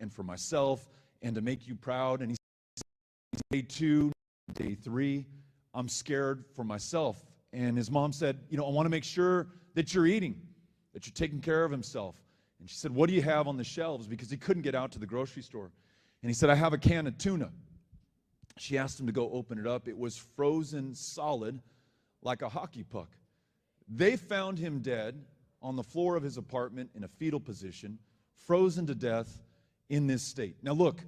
and for myself and to make you proud. And he said, day 2, day 3, I'm scared for myself. And his mom said, I want to make sure that you're eating, that you're taking care of himself. And she said, what do you have on the shelves? Because he couldn't get out to the grocery store. And he said, I have a can of tuna. She asked him to go open it up. It was frozen solid like a hockey puck. They found him dead on the floor of his apartment in a fetal position, frozen to death in this state. Now look,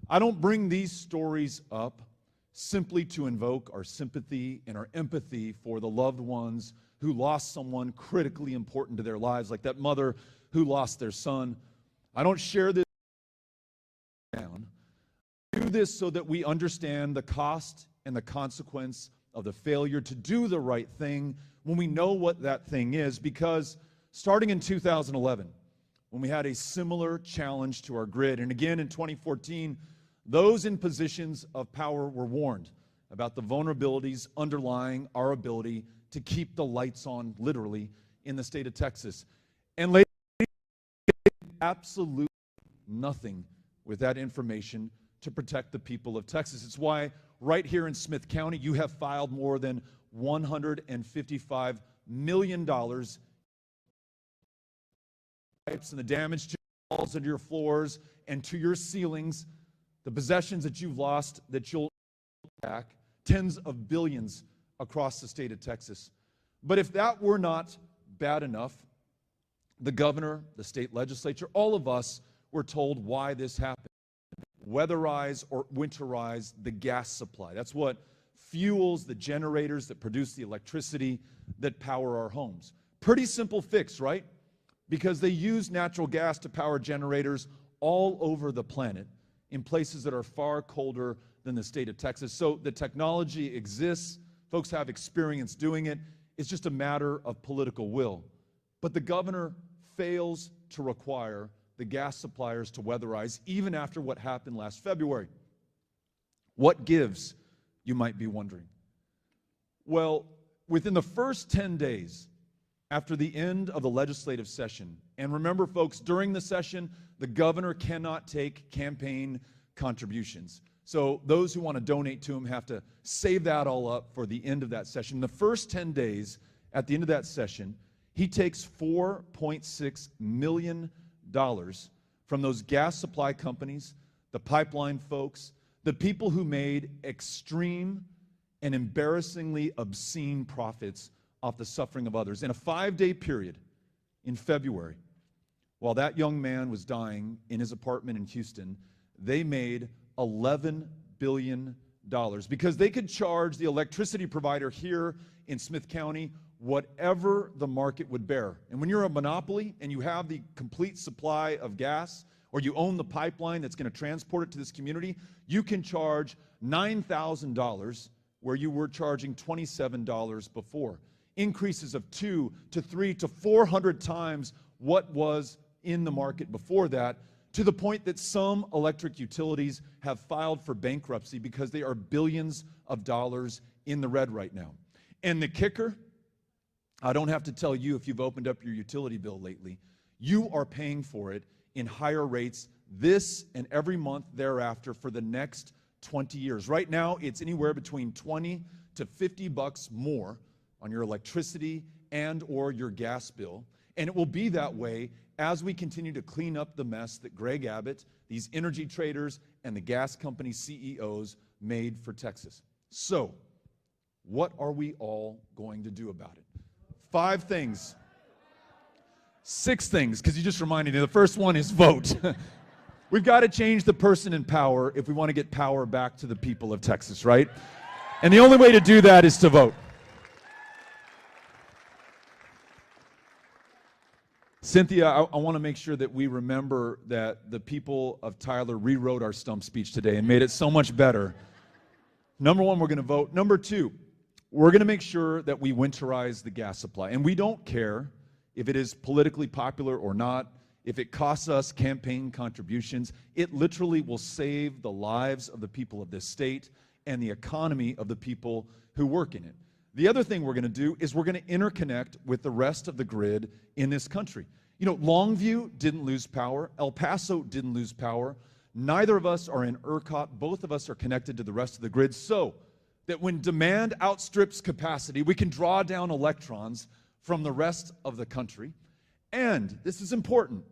I don't bring these stories up simply to invoke our sympathy and our empathy for the loved ones who lost someone critically important to their lives, like that mother who lost their son. I don't share this down. I do this so that we understand the cost and the consequence of the failure to do the right thing when we know what that thing is, because starting in 2011, when we had a similar challenge to our grid, and again in 2014, those in positions of power were warned about the vulnerabilities underlying our ability to keep the lights on, literally, in the state of Texas. And ladies, absolutely nothing with that information to protect the people of Texas. It's why right here in Smith County, you have filed more than $155 million pipes and the damage to your walls and your floors and to your ceilings, the possessions that you've lost that you'll back, tens of billions across the state of Texas. But if that were not bad enough, the governor, the state legislature, all of us were told why this happened. Weatherize or winterize the gas supply. That's what fuels the generators that produce the electricity that power our homes. Pretty simple fix, right? Because they use natural gas to power generators all over the planet in places that are far colder than the state of Texas. So the technology exists. Folks have experience doing it. It's just a matter of political will. But the governor fails to require the gas suppliers to weatherize, even after what happened last February. What gives, you might be wondering? Well, within the first 10 days after the end of the legislative session, and remember folks, during the session, the governor cannot take campaign contributions. So those who want to donate to him have to save that all up for the end of that session. The first 10 days, at the end of that session, he takes $4.6 million from those gas supply companies, the pipeline folks, the people who made extreme and embarrassingly obscene profits off the suffering of others. In a 5-day period in February, while that young man was dying in his apartment in Houston, they made $11 billion because they could charge the electricity provider here in Smith County whatever the market would bear. And when you're a monopoly and you have the complete supply of gas, or you own the pipeline that's going to transport it to this community, you can charge $9,000 where you were charging $27 before. Increases of 2 to 3 to 400 times what was in the market before that, to the point that some electric utilities have filed for bankruptcy because they are billions of dollars in the red right now. And the kicker, I don't have to tell you if you've opened up your utility bill lately, you are paying for it in higher rates this and every month thereafter for the next 20 years. Right now, it's anywhere between 20 to 50 bucks more on your electricity and or your gas bill. And it will be that way as we continue to clean up the mess that Greg Abbott, these energy traders, and the gas company CEOs made for Texas. So, what are we all going to do about it? 5 things. 6 things, because you just reminded me. The first one is vote. We've got to change the person in power if we want to get power back to the people of Texas, right? And the only way to do that is to vote. Cynthia, I want to make sure that we remember that the people of Tyler rewrote our stump speech today and made it so much better. Number 1, we're going to vote. Number 2, we're going to make sure that we winterize the gas supply. And we don't care if it is politically popular or not, if it costs us campaign contributions. It literally will save the lives of the people of this state and the economy of the people who work in it. The other thing we're going to do is we're going to interconnect with the rest of the grid in this country. You know, Longview didn't lose power. El Paso didn't lose power. Neither of us are in ERCOT. Both of us are connected to the rest of the grid so that when demand outstrips capacity, we can draw down electrons from the rest of the country. And this is important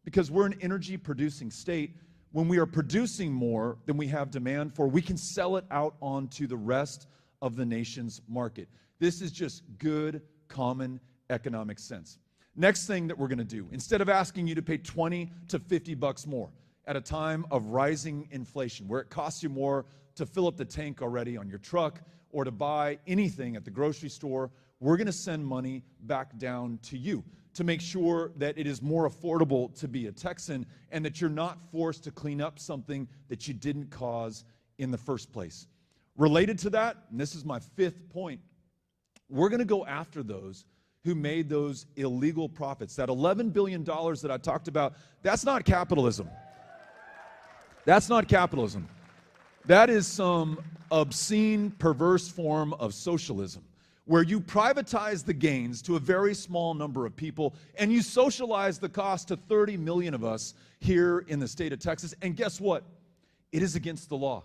because we're an energy producing state. When we are producing more than we have demand for, we can sell it out onto the rest of the nation's market. This is just good, common economic sense. Next thing that we're going to do, instead of asking you to pay 20 to 50 bucks more at a time of rising inflation, where it costs you more to fill up the tank already on your truck or to buy anything at the grocery store, we're going to send money back down to you to make sure that it is more affordable to be a Texan and that you're not forced to clean up something that you didn't cause in the first place. Related to that, and this is my fifth point, we're going to go after those who made those illegal profits. That $11 billion that I talked about, that's not capitalism. That's not capitalism. That is some obscene, perverse form of socialism, where you privatize the gains to a very small number of people and you socialize the cost to 30 million of us here in the state of Texas. And guess what? It is against the law.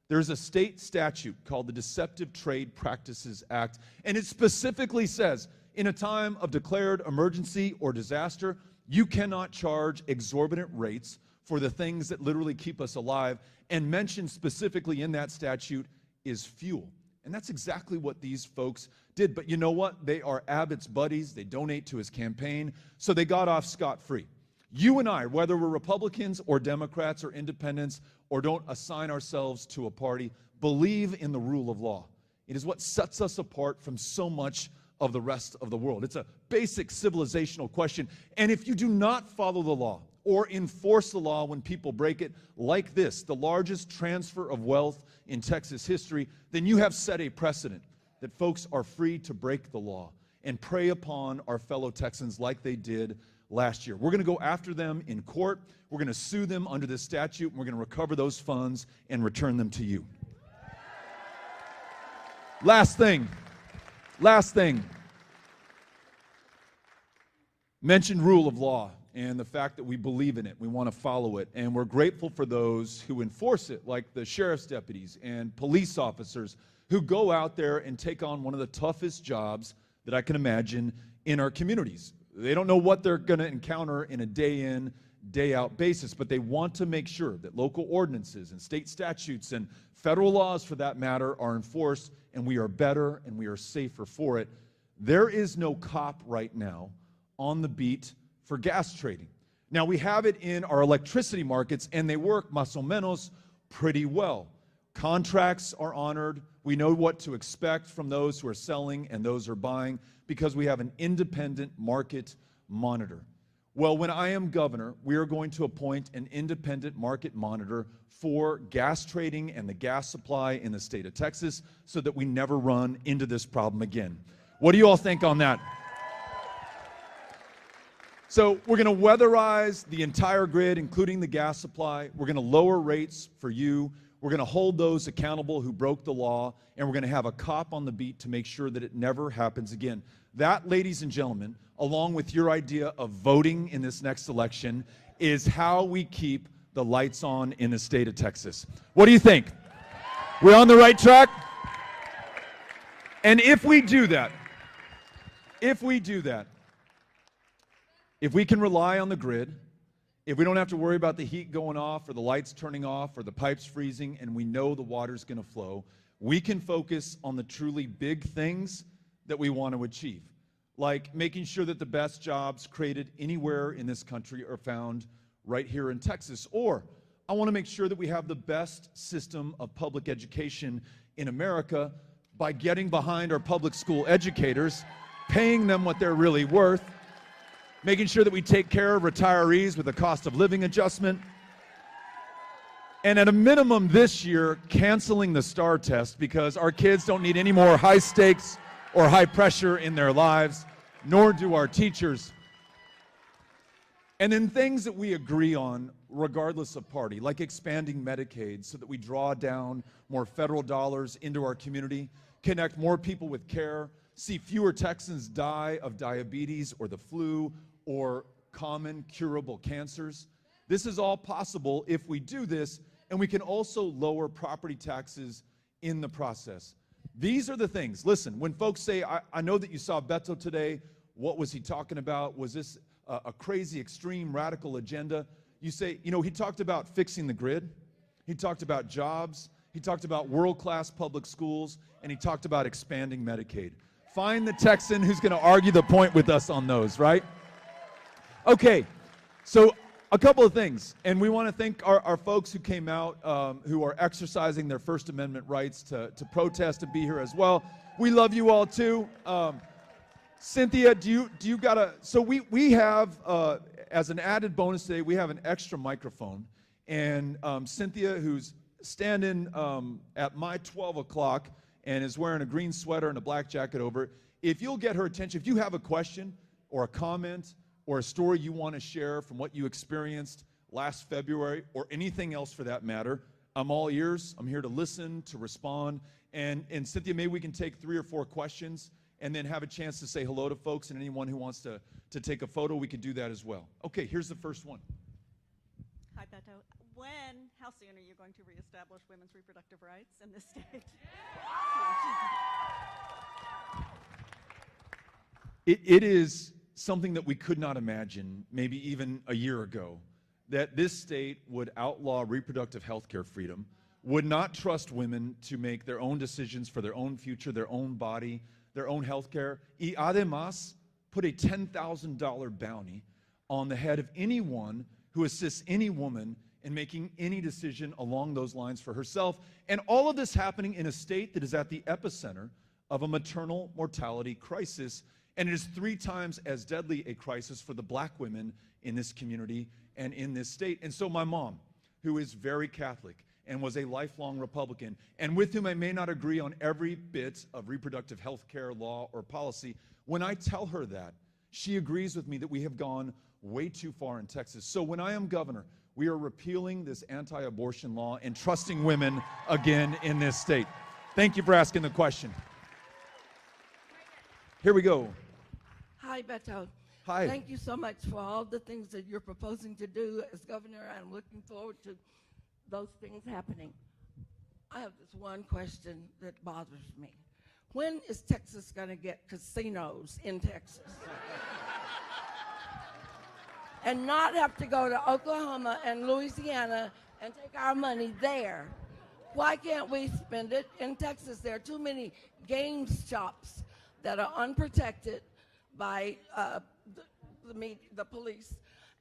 There's a state statute called the Deceptive Trade Practices Act, and it specifically says in a time of declared emergency or disaster, you cannot charge exorbitant rates for the things that literally keep us alive, and mentioned specifically in that statute is fuel. And that's exactly what these folks did. But you know what? They are Abbott's buddies. They donate to his campaign, so they got off scot-free. You and I, whether we're Republicans or Democrats or independents or don't assign ourselves to a party, believe in the rule of law. It is what sets us apart from so much of the rest of the world. It's a basic civilizational question. And if you do not follow the law or enforce the law when people break it, like this, the largest transfer of wealth in Texas history, then you have set a precedent that folks are free to break the law and prey upon our fellow Texans like they did last year. We're going to go after them in court. We're going to sue them under this statute, and we're going to recover those funds and return them to you. Last thing. Mention rule of law and the fact that we believe in it. We want to follow it, and we're grateful for those who enforce it, like the sheriff's deputies and police officers who go out there and take on one of the toughest jobs that I can imagine in our communities. They don't know what they're going to encounter in a day-in, day-out basis, but they want to make sure that local ordinances and state statutes and federal laws, for that matter, are enforced, and we are better and we are safer for it. There is no cop right now on the beat for gas trading. Now, we have it in our electricity markets, and they work más o menos pretty well. Contracts are honored. We know what to expect from those who are selling and those who are buying because we have an independent market monitor. Well, when I am governor, we are going to appoint an independent market monitor for gas trading and the gas supply in the state of Texas so that we never run into this problem again. What do you all think on that? So we're going to weatherize the entire grid, including the gas supply. We're going to lower rates for you. We're going to hold those accountable who broke the law, and we're going to have a cop on the beat to make sure that it never happens again. That, ladies and gentlemen, along with your idea of voting in this next election, is how we keep the lights on in the state of Texas. What do you think? We're on the right track? And if we do that, if we can rely on the grid, if we don't have to worry about the heat going off or the lights turning off or the pipes freezing, and we know the water's going to flow, we can focus on the truly big things that we want to achieve, like making sure that the best jobs created anywhere in this country are found right here in Texas. Or I want to make sure that we have the best system of public education in America by getting behind our public school educators, paying them what they're really worth, making sure that we take care of retirees with a cost of living adjustment, and at a minimum this year, canceling the STAR test because our kids don't need any more high stakes or high pressure in their lives, nor do our teachers. And then things that we agree on regardless of party, like expanding Medicaid so that we draw down more federal dollars into our community, connect more people with care, see fewer Texans die of diabetes or the flu or common curable cancers. This is all possible if we do this, and we can also lower property taxes in the process. These are the things. Listen, when folks say, I know that you saw Beto today, what was he talking about? Was this a crazy, extreme, radical agenda? You say, you know, he talked about fixing the grid. He talked about jobs. He talked about world-class public schools, and he talked about expanding Medicaid. Find the Texan who's going to argue the point with us on those, right? Okay, so a couple of things, and we want to thank our folks who came out, who are exercising their First Amendment rights to protest and be here as well. We love you all too. Cynthia, do you got so we have, as an added bonus today, we have an extra microphone, and Cynthia, who's standing at my 12 o'clock and is wearing a green sweater and a black jacket over it, if you'll get her attention, if you have a question or a comment or a story you want to share from what you experienced last February or anything else for that matter, I'm all ears. I'm here to listen, to respond. And Cynthia, maybe we can take 3 or 4 questions and then have a chance to say hello to folks, and anyone who wants to take a photo, we could do that as well. Okay, here's the first one. Hi, Beto. How soon are you going to reestablish women's reproductive rights in this state? It is something that we could not imagine, maybe even a year ago, that this state would outlaw reproductive health care freedom, would not trust women to make their own decisions for their own future, their own body, their own health care, y además put a $10,000 bounty on the head of anyone who assists any woman in making any decision along those lines for herself. And all of this happening in a state that is at the epicenter of a maternal mortality crisis, and it is 3 times as deadly a crisis for the black women in this community and in this state. And so my mom, who is very Catholic and was a lifelong Republican, and with whom I may not agree on every bit of reproductive health care law or policy, when I tell her that, she agrees with me that we have gone way too far in Texas. So when I am governor, we are repealing this anti-abortion law and trusting women again in this state. Thank you for asking the question. Here we go. Hi, Beto. Hi. Thank you so much for all the things that you're proposing to do as governor. I'm looking forward to those things happening. I have this one question that bothers me. When is Texas going to get casinos in Texas? And not have to go to Oklahoma and Louisiana and take our money there. Why can't we spend it in Texas? There are too many games shops that are unprotected by the police.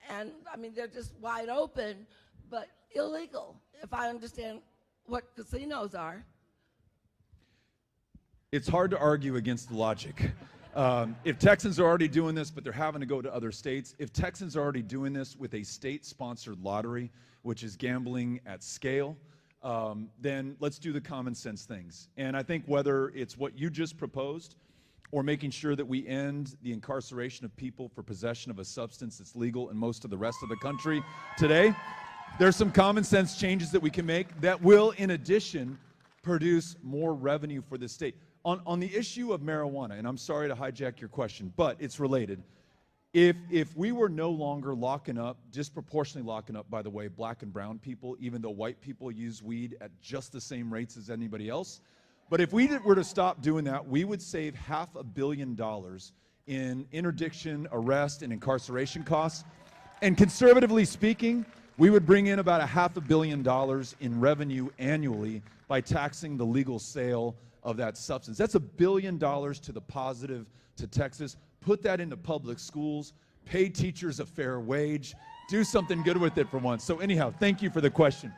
And I mean, they're just wide open, but illegal, if I understand what casinos are. It's hard to argue against the logic. If Texans are already doing this, but they're having to go to other states, if Texans are already doing this with a state-sponsored lottery, which is gambling at scale, then let's do the common sense things. And I think whether it's what you just proposed or making sure that we end the incarceration of people for possession of a substance that's legal in most of the rest of the country today, there's some common sense changes that we can make that will, in addition, produce more revenue for the state. On the issue of marijuana, and I'm sorry to hijack your question, but it's related. If we were no longer locking up, disproportionately locking up, by the way, black and brown people, even though white people use weed at just the same rates as anybody else, but if we were to stop doing that, we would save $500 million in interdiction, arrest, and incarceration costs. And conservatively speaking, we would bring in about $500 million in revenue annually by taxing the legal sale of that substance. That's $1 billion to the positive to Texas. Put that into public schools, pay teachers a fair wage, do something good with it for once. So anyhow, thank you for the question.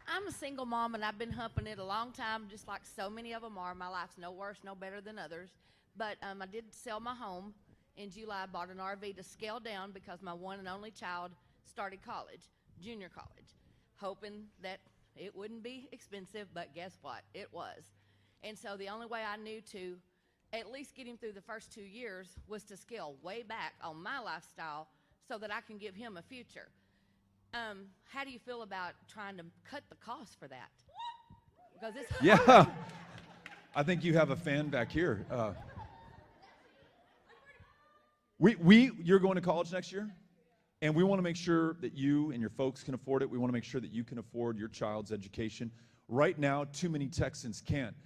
I'm a single mom, and I've been humping it a long time, just like so many of them are. My life's no worse, no better than others. But I did sell my home in July. I bought an RV to scale down because my one and only child started college, junior college, hoping that it wouldn't be expensive, but guess what? It was. And so the only way I knew to at least get him through the first 2 years was to scale way back on my lifestyle so that I can give him a future. How do you feel about trying to cut the cost for that? Because it's hard. Yeah, I think you have a fan back here. You're going to college next year? And we want to make sure that you and your folks can afford it. We want to make sure that you can afford your child's education. Right now, too many Texans can't.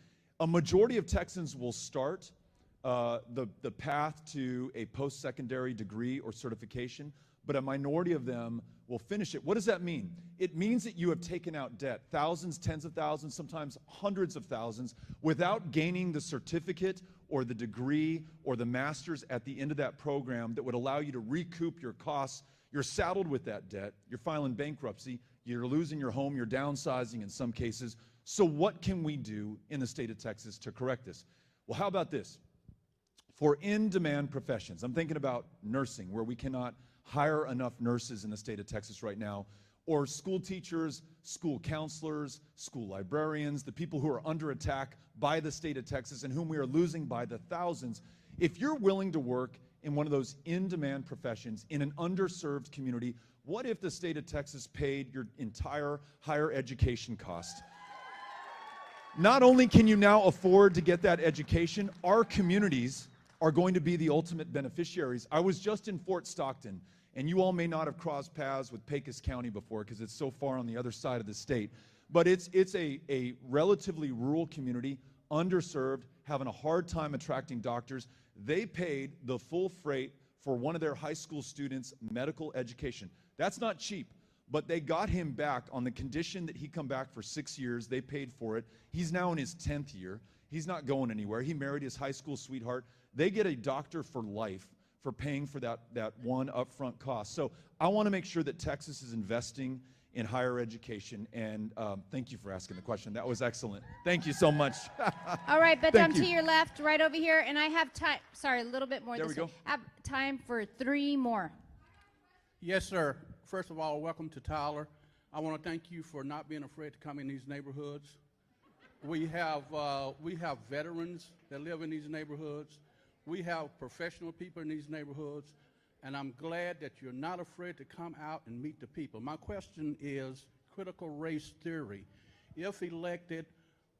A majority of Texans will start the path to a post-secondary degree or certification, but a minority of them will finish it. What does that mean? It means that you have taken out debt, thousands, tens of thousands, sometimes hundreds of thousands, without gaining the certificate or the degree or the master's at the end of that program that would allow you to recoup your costs. You're saddled with that debt. You're filing bankruptcy. You're losing your home. You're downsizing in some cases. So what can we do in the state of Texas to correct this? Well, how about this? For in-demand professions, I'm thinking about nursing, where we cannot hire enough nurses in the state of Texas right now, or school teachers, school counselors, school librarians, the people who are under attack by the state of Texas and whom we are losing by the thousands. If you're willing to work in one of those in-demand professions in an underserved community, what if the state of Texas paid your entire higher education cost? Not only can you now afford to get that education, our communities are going to be the ultimate beneficiaries. I was just in Fort Stockton, and you all may not have crossed paths with Pecos County before because it's so far on the other side of the state. But it's a relatively rural community, underserved, having a hard time attracting doctors. They paid the full freight for one of their high school students' medical education. That's not cheap, but they got him back on the condition that he come back for 6 years. They paid for it. He's now in his 10th year. He's not going anywhere. He married his high school sweetheart. They get a doctor for life for paying for that one upfront cost. So I want to make sure that Texas is investing in higher education, and thank you for asking the question. That was excellent. Thank you so much. All right, but Thank to you. your left, right over here, and I have time. Sorry, a little bit more. There this we way. go. I have time for 3 more. Yes, sir. First of all, welcome to Tyler. I want to thank you for not being afraid to come in these neighborhoods. We have veterans that live in these neighborhoods. We have professional people in these neighborhoods, and I'm glad that you're not afraid to come out and meet the people. My question is critical race theory. If elected,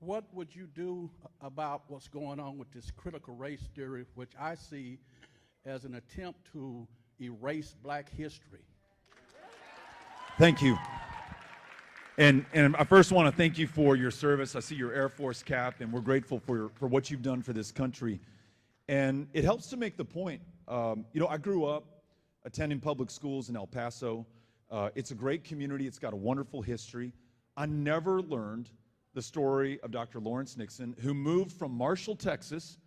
what would you do about what's going on with this critical race theory, which I see as an attempt to erase black history? Thank you. And I first want to thank you for your service. I see your Air Force cap, and we're grateful for what you've done for this country. And it helps to make the point. I grew up attending public schools in El Paso. It's a great community. It's got a wonderful history. I never learned the story of Dr. Lawrence Nixon, who moved from Marshall, Texas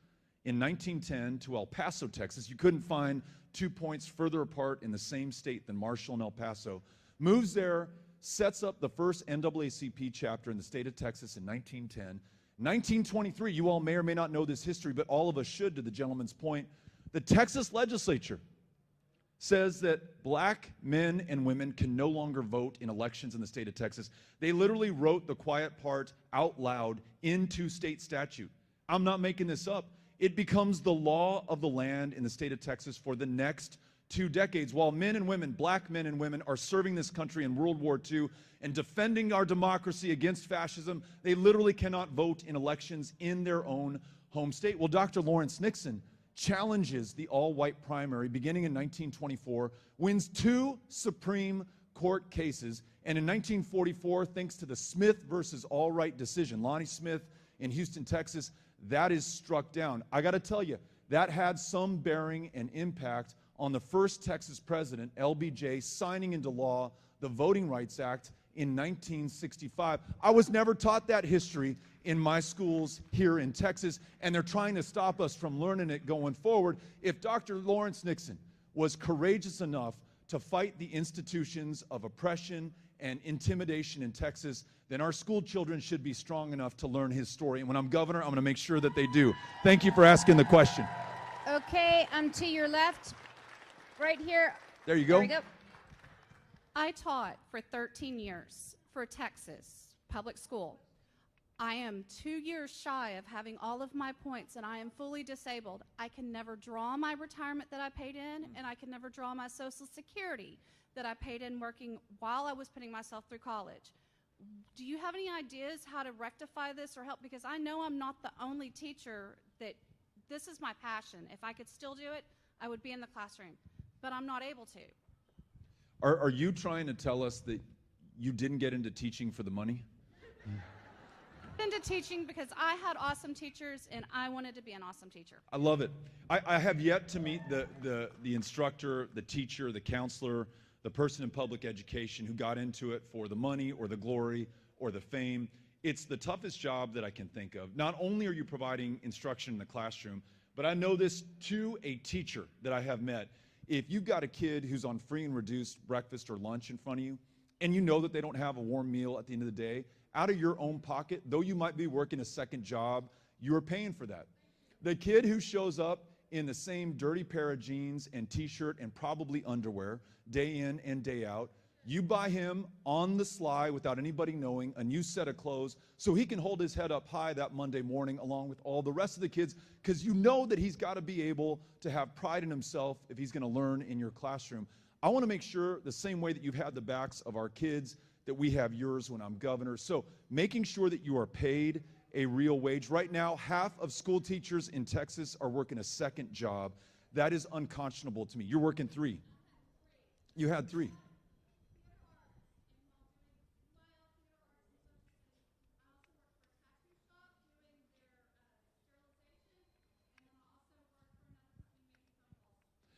in 1910 to El Paso, Texas. You couldn't find 2 points further apart in the same state than Marshall and El Paso. Moves there, sets up the first NAACP chapter in the state of Texas in 1910. 1923, you all may or may not know this history, but all of us should, to the gentleman's point. The Texas legislature says that black men and women can no longer vote in elections in the state of Texas. They literally wrote the quiet part out loud into state statute. I'm not making this up. It becomes the law of the land in the state of Texas for the next 2 decades, while men and women, black men and women, are serving this country in World War II and defending our democracy against fascism. They literally cannot vote in elections in their own home state. Well, Dr. Lawrence Nixon challenges the all-white primary beginning in 1924, wins 2 Supreme Court cases, and in 1944, thanks to the Smith versus Allwright decision, Lonnie Smith in Houston, Texas, that is struck down. I got to tell you, that had some bearing and impact on the first Texas president, LBJ, signing into law the Voting Rights Act in 1965. I was never taught that history in my schools here in Texas, and they're trying to stop us from learning it going forward. If Dr. Lawrence Nixon was courageous enough to fight the institutions of oppression and intimidation in Texas, then our school children should be strong enough to learn his story. And when I'm governor, I'm going to make sure that they do. Thank you for asking the question. Okay, to your left, right here. There you go. There we go. I taught for 13 years for Texas public school. I am 2 years shy of having all of my points, and I am fully disabled. I can never draw my retirement that I paid in, and I can never draw my Social Security that I paid in working while I was putting myself through college. Do you have any ideas how to rectify this or help? Because I know I'm not the only teacher that this is my passion. If I could still do it, I would be in the classroom, but I'm not able to. Are you trying to tell us that you didn't get into teaching for the money? Into teaching because I had awesome teachers and I wanted to be an awesome teacher. I love it. I have yet to meet the instructor, the teacher, the counselor, the person in public education who got into it for the money or the glory or the fame. It's the toughest job that I can think of. Not only are you providing instruction in the classroom, but I know this to a teacher that I have met. If you've got a kid who's on free and reduced breakfast or lunch in front of you, and you know that they don't have a warm meal at the end of the day, out of your own pocket, though you might be working a second job, you are paying for that. The kid who shows up in the same dirty pair of jeans and t-shirt and probably underwear, day in and day out, you buy him on the sly without anybody knowing a new set of clothes so he can hold his head up high that Monday morning along with all the rest of the kids, because you know that he's got to be able to have pride in himself if he's going to learn in your classroom. I want to make sure the same way that you've had the backs of our kids, that we have yours when I'm governor. So making sure that you are paid a real wage. Right now, half of school teachers in Texas are working a second job. That is unconscionable to me. You're working 3. You had 3.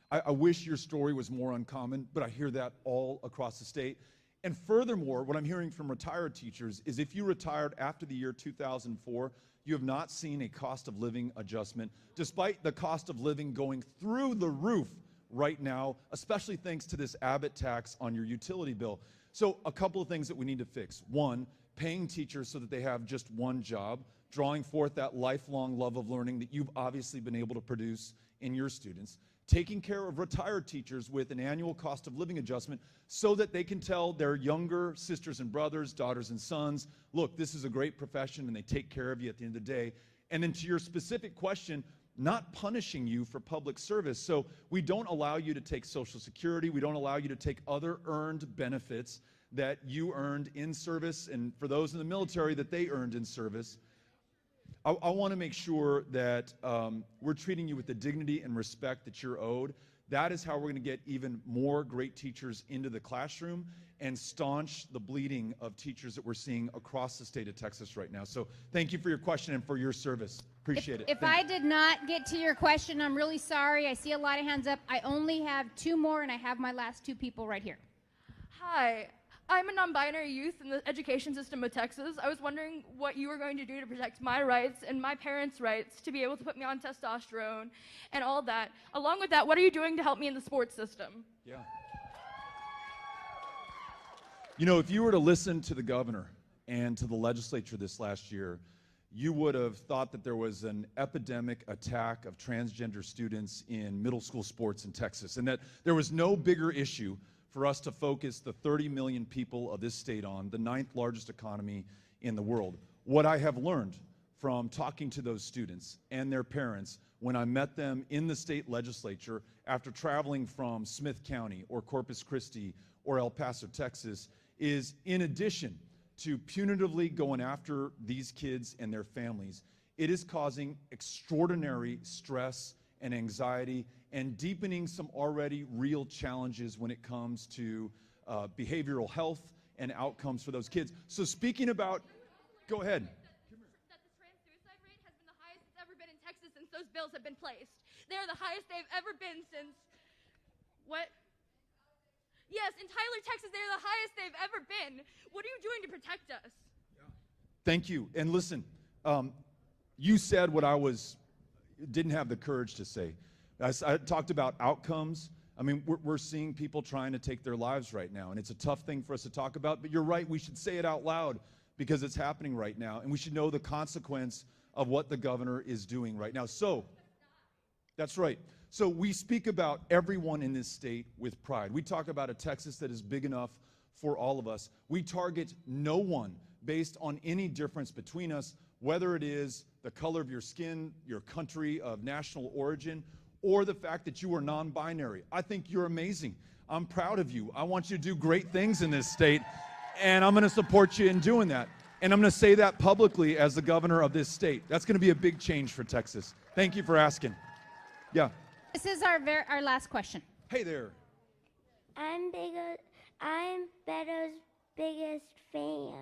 I wish your story was more uncommon, but I hear that all across the state. And furthermore, what I'm hearing from retired teachers is if you retired after the year 2004, you have not seen a cost of living adjustment, despite the cost of living going through the roof right now, especially thanks to this Abbott tax on your utility bill. So a couple of things that we need to fix. One, paying teachers so that they have just one job, drawing forth that lifelong love of learning that you've obviously been able to produce in your students. Taking care of retired teachers with an annual cost of living adjustment so that they can tell their younger sisters and brothers, daughters and sons, look, this is a great profession and they take care of you at the end of the day. And then to your specific question, not punishing you for public service. So we don't allow you to take Social Security. We don't allow you to take other earned benefits that you earned in service, and for those in the military that they earned in service. I want to make sure that we're treating you with the dignity and respect that you're owed. That is how we're going to get even more great teachers into the classroom and staunch the bleeding of teachers that we're seeing across the state of Texas right now. So thank you for your question and for your service. Appreciate it. If I did not get to your question, I'm really sorry. I see a lot of hands up. I only have 2 more, and I have my last 2 people right here. Hi. I'm a non-binary youth in the education system of Texas. I was wondering what you were going to do to protect my rights and my parents' rights to be able to put me on testosterone and all that. Along with that, what are you doing to help me in the sports system? Yeah. You know, if you were to listen to the governor and to the legislature this last year, you would have thought that there was an epidemic attack of transgender students in middle school sports in Texas, and that there was no bigger issue for us to focus the 30 million people of this state on, the 9th largest economy in the world. What I have learned from talking to those students and their parents when I met them in the state legislature after traveling from Smith County or Corpus Christi or El Paso, Texas, is in addition to punitively going after these kids and their families, it is causing extraordinary stress and anxiety and deepening some already real challenges when it comes to behavioral health and outcomes for those kids. So speaking about, go ahead. That the trans suicide rate has been the highest it's ever been in Texas since those bills have been placed. They are the highest they've ever been since, what? Yes, in Tyler, Texas, they're the highest they've ever been. What are you doing to protect us? Thank you. And listen, you said what I didn't have the courage to say. I talked about outcomes. I mean, we're seeing people trying to take their lives right now, and it's a tough thing for us to talk about, but you're right, we should say it out loud because it's happening right now, and we should know the consequence of what the governor is doing right now. So, that's right. So we speak about everyone in this state with pride. We talk about a Texas that is big enough for all of us. We target no one based on any difference between us, whether it is the color of your skin, your country of national origin, or the fact that you are non-binary. I think you're amazing. I'm proud of you. I want you to do great things in this state, and I'm going to support you in doing that. And I'm going to say that publicly as the governor of this state. That's going to be a big change for Texas. Thank you for asking. Yeah. This is our last question. Hey there. I'm Beto's biggest fan.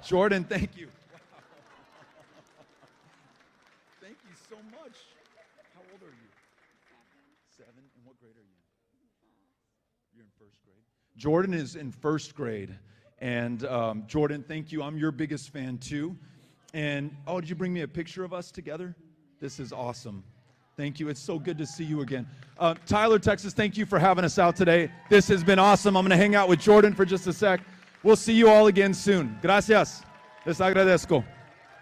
Jordan, thank you. Thank you so much. How old are you? 7. And what grade are you in? You're in first grade. Jordan is in first grade. And Jordan, thank you. I'm your biggest fan too. And did you bring me a picture of us together? This is awesome. Thank you. It's so good to see you again. Tyler, Texas, thank you for having us out today. This has been awesome. I'm going to hang out with Jordan for just a sec. We'll see you all again soon. Gracias. Les agradezco.